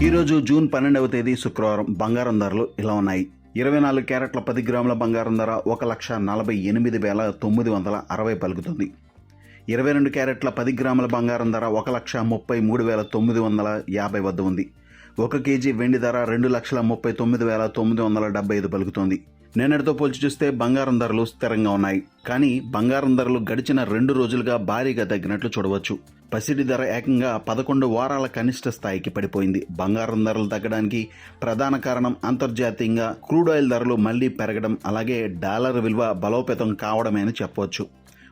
ఈరోజు జూన్ 12వ తేదీ శుక్రవారం బంగారం ధరలు ఇలా ఉన్నాయి. 24 క్యారెట్ల 10 గ్రాముల బంగారం ధర 1,48,960 పలుకుతుంది. 22 క్యారెట్ల 10 గ్రాముల బంగారం ధర 1,33,950 వద్ద ఉంది. 1 కేజీ వెండి ధర 2,39,975 పలుకుతోంది. నిన్నటితో పోల్చి చూస్తే బంగారం ధరలు స్థిరంగా ఉన్నాయి. కానీ బంగారం ధరలు గడిచిన 2 రోజులుగా భారీగా తగ్గినట్లు చూడవచ్చు. పసిడి ధర ఏకంగా 11 వారాల కనిష్ట స్థాయికి పడిపోయింది. బంగారం ధరలు తగ్గడానికి ప్రధాన కారణం అంతర్జాతీయంగా క్రూడ్ ఆయిల్ ధరలు మళ్లీ పెరగడం, అలాగే డాలర్ విలువ బలోపేతం కావడమే అని చెప్పవచ్చు.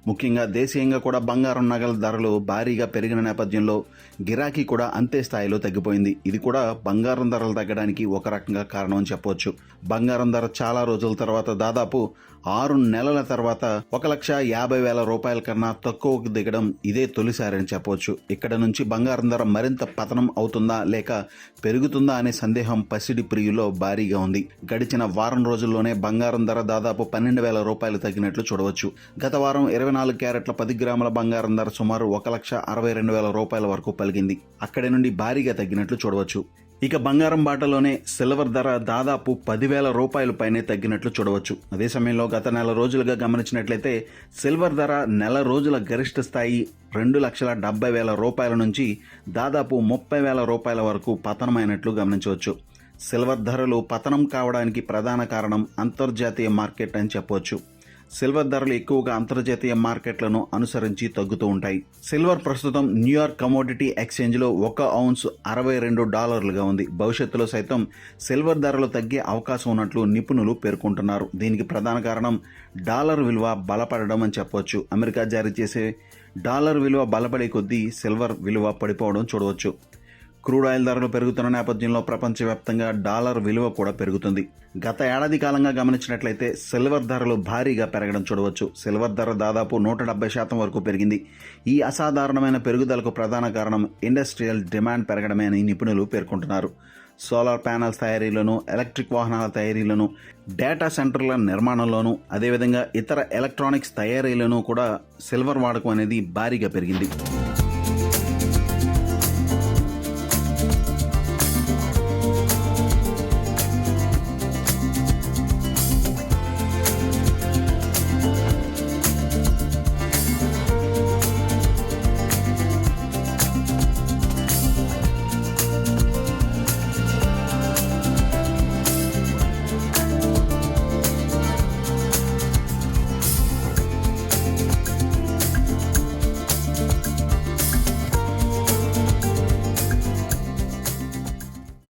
ముఖ్యంగా దేశీయంగా కూడా బంగారం నగల ధరలు భారీగా పెరిగిన నేపథ్యంలో గిరాకీ కూడా అంతే స్థాయిలో తగ్గిపోయింది. ఇది కూడా బంగారం ధరలు తగ్గడానికి ఒక రకంగా కారణం అని చెప్పవచ్చు. బంగారం ధర చాలా రోజుల తర్వాత, దాదాపు 6 నెలల తర్వాత 1,50,000 రూపాయల కన్నా తక్కువకు దిగడం ఇదే తొలిసారి అని చెప్పవచ్చు. ఇక్కడ నుంచి బంగారం ధర మరింత పతనం అవుతుందా లేక పెరుగుతుందా అనే సందేహం పసిడి ప్రియులో భారీగా ఉంది. గడిచిన వారం రోజుల్లోనే బంగారం ధర దాదాపు 12,000 రూపాయలు తగ్గినట్లు చూడవచ్చు. గత వారం 24 క్యారెట్ల 10 గ్రాముల బంగారం ధర సుమారు 1,62,000 రూపాయల వరకు పలికింది. అక్కడి నుండి భారీగా తగ్గినట్లు చూడవచ్చు. ఇక బంగారం బాటలోనే సిల్వర్ ధర దాదాపు 10,000 రూపాయల పైనే తగ్గినట్లు చూడవచ్చు. అదే సమయంలో గత నెల రోజులుగా గమనించినట్లయితే సిల్వర్ ధర నెల రోజుల గరిష్ట స్థాయి 2,70,000 రూపాయల నుంచి దాదాపు 30,000 రూపాయల వరకు పతనమైనట్లు గమనించవచ్చు. సిల్వర్ ధరలు పతనం కావడానికి ప్రధాన కారణం అంతర్జాతీయ మార్కెట్ అని చెప్పవచ్చు. సిల్వర్ ధరలు ఎక్కువగా అంతర్జాతీయ మార్కెట్లను అనుసరించి తగ్గుతూ ఉంటాయి. సిల్వర్ ప్రస్తుతం న్యూయార్క్ కమోడిటీ ఎక్స్చేంజ్లో 1 ఔన్స్ $62గా ఉంది. భవిష్యత్తులో సైతం సిల్వర్ ధరలు తగ్గే అవకాశం ఉన్నట్లు నిపుణులు పేర్కొంటున్నారు. దీనికి ప్రధాన కారణం డాలర్ విలువ బలపడడం అని చెప్పవచ్చు. అమెరికా జారీ చేసే డాలర్ విలువ బలపడే కొద్దీ సిల్వర్ విలువ పడిపోవడం చూడవచ్చు. క్రూడ్ ఆయిల్ ధరలు పెరుగుతున్న నేపథ్యంలో ప్రపంచవ్యాప్తంగా డాలర్ విలువ కూడా పెరుగుతుంది. గత ఏడాది కాలంగా గమనించినట్లయితే సిల్వర్ ధరలు భారీగా పెరగడం చూడవచ్చు. సిల్వర్ ధర దాదాపు 170% వరకు పెరిగింది. ఈ అసాధారణమైన పెరుగుదలకు ప్రధాన కారణం ఇండస్ట్రియల్ డిమాండ్ పెరగడమే అని నిపుణులు పేర్కొంటున్నారు. సోలార్ ప్యానెల్స్ తయారీలోను, ఎలక్ట్రిక్ వాహనాల తయారీలోను, డేటా సెంటర్ల నిర్మాణంలోను, అదేవిధంగా ఇతర ఎలక్ట్రానిక్స్ తయారీలోనూ కూడా సిల్వర్ వాడకం అనేది భారీగా పెరిగింది.